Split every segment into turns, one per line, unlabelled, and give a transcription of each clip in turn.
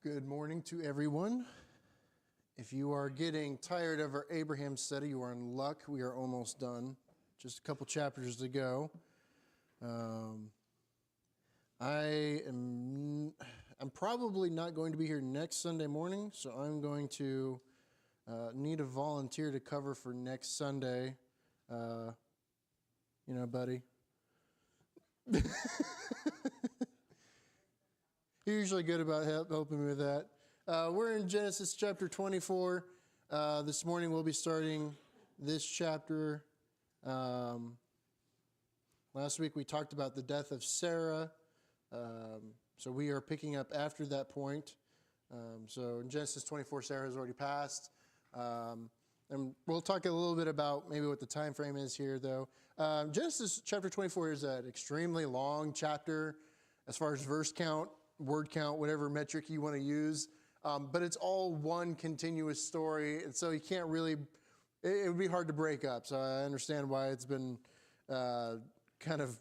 Good morning to everyone. If you are getting tired of our Abraham study, you are in luck. We are almost done. Just a couple chapters to go. I'm probably not going to be here next Sunday morning, so I'm going to need a volunteer to cover for next Sunday. Buddy. You're usually good about helping me with that. We're in Genesis chapter 24. This morning we'll be starting this chapter. Last week we talked about the death of Sarah. So we are picking up after that point. So in Genesis 24, Sarah has already passed. And we'll talk a little bit about maybe what the time frame is here, though. Genesis chapter 24 is an extremely long chapter as far as verse count, word count, whatever metric you want to use. But it's all one continuous story. And so you can't really, it would be hard to break up. So I understand why it's been kind of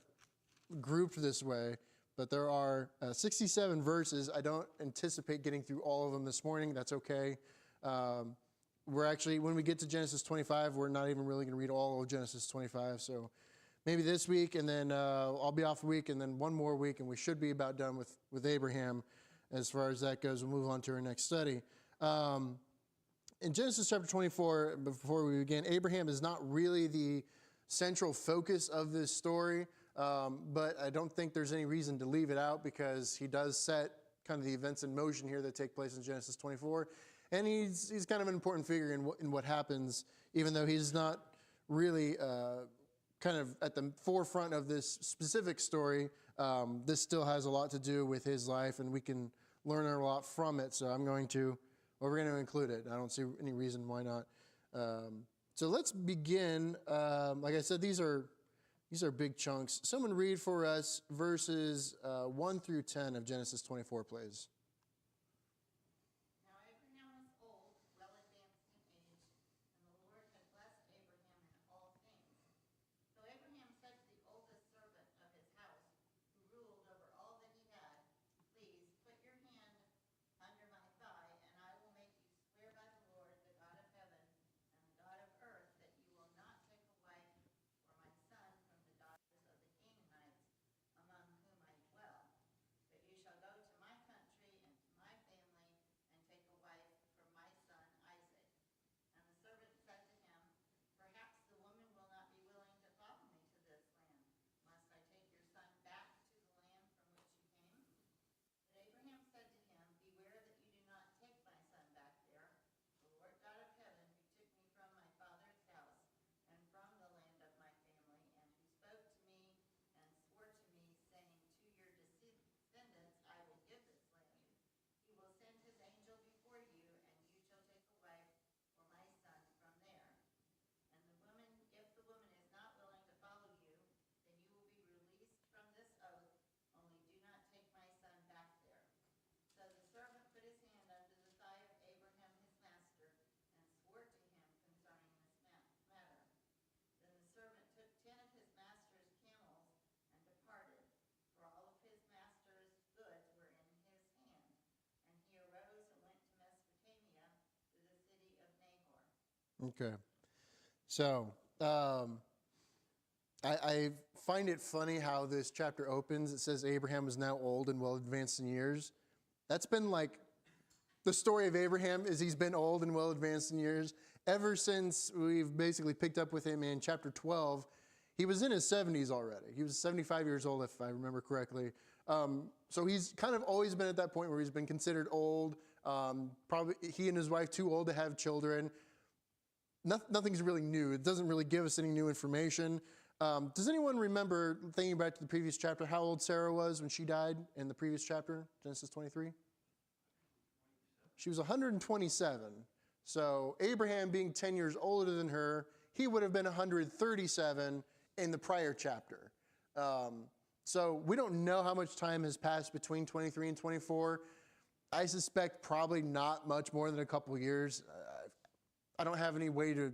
grouped this way. But there are 67 verses. I don't anticipate getting through all of them this morning. That's okay. We're actually, when we get to Genesis 25, we're not even really going to read all of Genesis 25. So maybe this week, and then I'll be off a week, and then one more week, and we should be about done with Abraham as far as that goes. We'll move on to our next study. In Genesis chapter 24, before we begin, Abraham is not really the central focus of this story, but I don't think there's any reason to leave it out because he does set kind of the events in motion here that take place in Genesis 24. And he's kind of an important figure in what happens, even though he's not really kind of at the forefront of this specific story. This still has a lot to do with his life, and we can learn a lot from it. So we're going to include it. I don't see any reason why not. So let's begin. Like I said, these are big chunks. Someone read for us verses 1 through 10 of Genesis 24, please. Okay. So, I find it funny how this chapter opens. It says Abraham is now old and well advanced in years. That's been like the story of Abraham is he's been old and well advanced in years. Ever since we've basically picked up with him in chapter 12, he was in his 70s already. He was 75 years old, if I remember correctly. So he's kind of always been at that point where he's been considered old. Probably he and his wife too old to have children. Nothing's really new. It doesn't really give us any new information. Does anyone remember, thinking back to the previous chapter, how old Sarah was when she died in the previous chapter, Genesis 23? She was 127. So Abraham being 10 years older than her, he would have been 137 in the prior chapter. So we don't know how much time has passed between 23 and 24. I suspect probably not much more than a couple years. I don't have any way to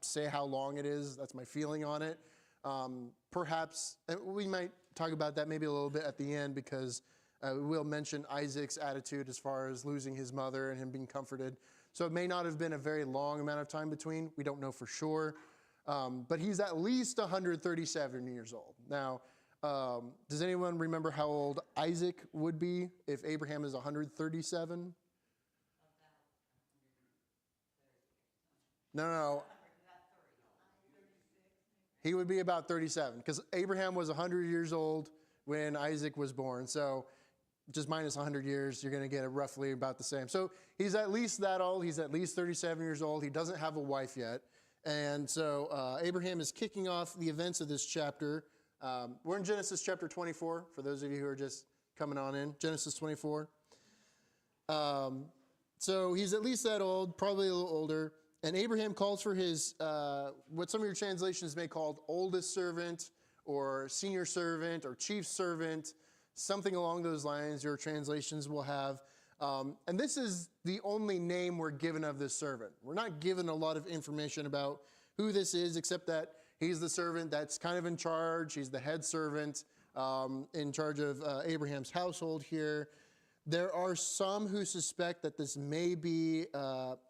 say how long it is. That's my feeling on it. Perhaps we might talk about that maybe a little bit at the end because We'll mention Isaac's attitude as far as losing his mother and him being comforted. So it may not have been a very long amount of time between. We don't know for sure. But he's at least 137 years old. Now, does anyone remember how old Isaac would be if Abraham is 137? No. He would be about 37 because Abraham was 100 years old when Isaac was born. So just minus 100 years, you're going to get it roughly about the same. So he's at least that old. He's at least 37 years old. He doesn't have a wife yet. And so Abraham is kicking off the events of this chapter. We're in Genesis chapter 24, for those of you who are just coming on in. Genesis 24. So he's at least that old, probably a little older. And Abraham calls for his, what some of your translations may call oldest servant or senior servant or chief servant, something along those lines your translations will have. And this is the only name we're given of this servant. We're not given a lot of information about who this is, except that he's the servant that's kind of in charge. He's the head servant in charge of Abraham's household here. There are some who suspect that this may be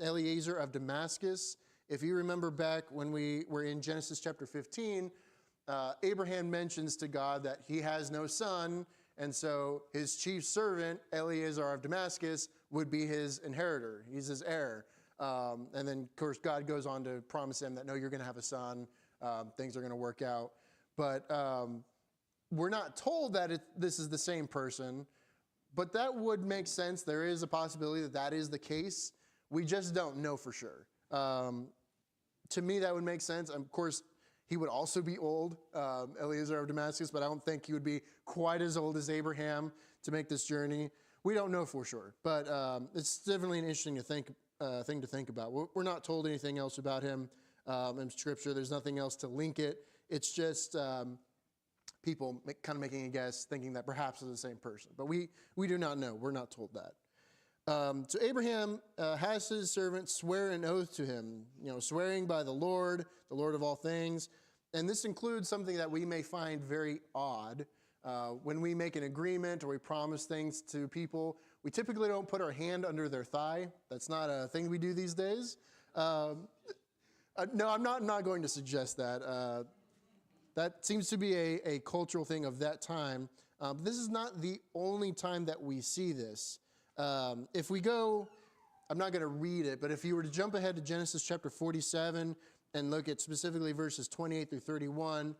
Eliezer of Damascus. If you remember back when we were in Genesis chapter 15, Abraham mentions to God that he has no son, and so his chief servant, Eliezer of Damascus, would be his inheritor. He's his heir. And then, of course, God goes on to promise him that, no, you're going to have a son. Things are going to work out. But we're not told that this is the same person. But that would make sense. There is a possibility that that is the case. We just don't know for sure. To me, that would make sense. Of course, he would also be old, Eliezer of Damascus, but I don't think he would be quite as old as Abraham to make this journey. We don't know for sure, but it's definitely an interesting thing to think about. We're not told anything else about him in Scripture. There's nothing else to link it. It's just people kind of making a guess, thinking that perhaps it's the same person. But we do not know. We're not told that. So Abraham has his servant swear an oath to him, swearing by the Lord of all things. And this includes something that we may find very odd. When we make an agreement or we promise things to people, we typically don't put our hand under their thigh. That's not a thing we do these days. No, I'm not going to suggest that. That seems to be a cultural thing of that time. This is not the only time that we see this. If we go, I'm not going to read it, but if you were to jump ahead to Genesis chapter 47 and look at specifically verses 28 through 31,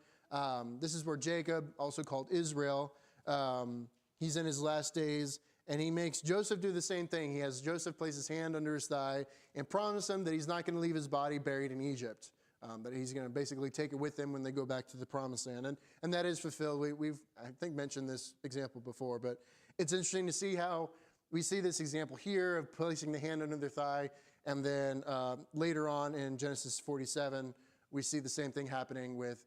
this is where Jacob, also called Israel, he's in his last days, and he makes Joseph do the same thing. He has Joseph place his hand under his thigh and promise him that he's not going to leave his body buried in Egypt. That he's going to basically take it with him when they go back to the promised land. And that is fulfilled. We've, I think, mentioned this example before, but it's interesting to see how we see this example here of placing the hand under their thigh, and then later on in Genesis 47, we see the same thing happening with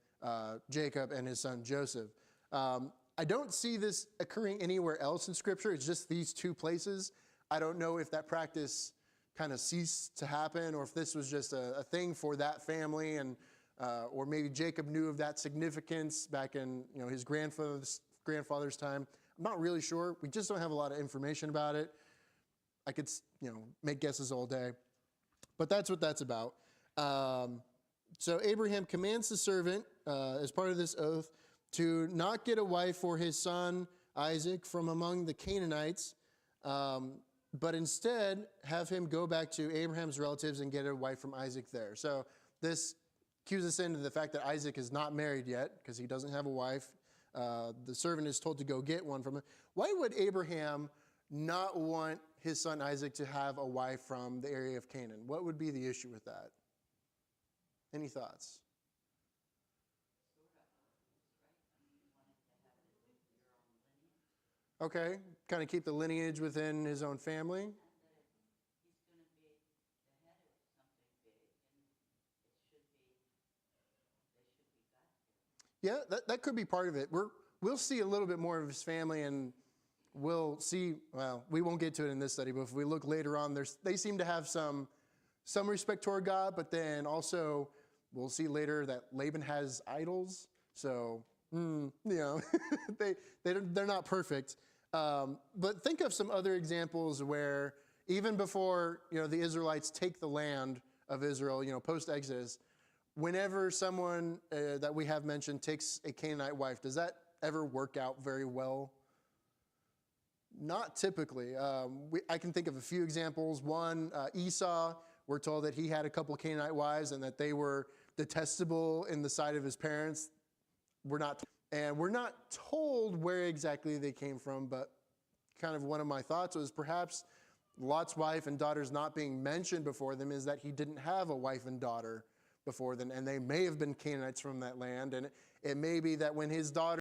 Jacob and his son Joseph. I don't see this occurring anywhere else in Scripture. It's just these two places. I don't know if that practice kind of ceased to happen, or if this was just a thing for that family, and or maybe Jacob knew of that significance back in his grandfather's time. I'm not really sure. We just don't have a lot of information about it. I could make guesses all day, but that's what that's about. So Abraham commands the servant as part of this oath to not get a wife for his son Isaac from among the Canaanites, but instead have him go back to Abraham's relatives and get a wife from Isaac there. So this cues us into the fact that Isaac is not married yet because he doesn't have a wife. The servant is told to go get one from him. Why would Abraham not want his son Isaac to have a wife from the area of Canaan? What would be the issue with that? Any thoughts? Okay, kind of keep the lineage within his own family. Yeah, that could be part of it. We'll see a little bit more of his family, and we'll see, well, we won't get to it in this study, but if we look later on, they seem to have some respect toward God, but then also we'll see later that Laban has idols, so, they're not perfect. But think of some other examples where even before, the Israelites take the land of Israel, post-Exodus, whenever someone that we have mentioned takes a Canaanite wife, does that ever work out very well? Not typically. I can think of a few examples. One, Esau, we're told that he had a couple Canaanite wives and that they were detestable in the sight of his parents. We're not told where exactly they came from, but kind of one of my thoughts was perhaps Lot's wife and daughters not being mentioned before them is that he didn't have a wife and daughter before them, and they may have been Canaanites from that land, and it may be that when his daughter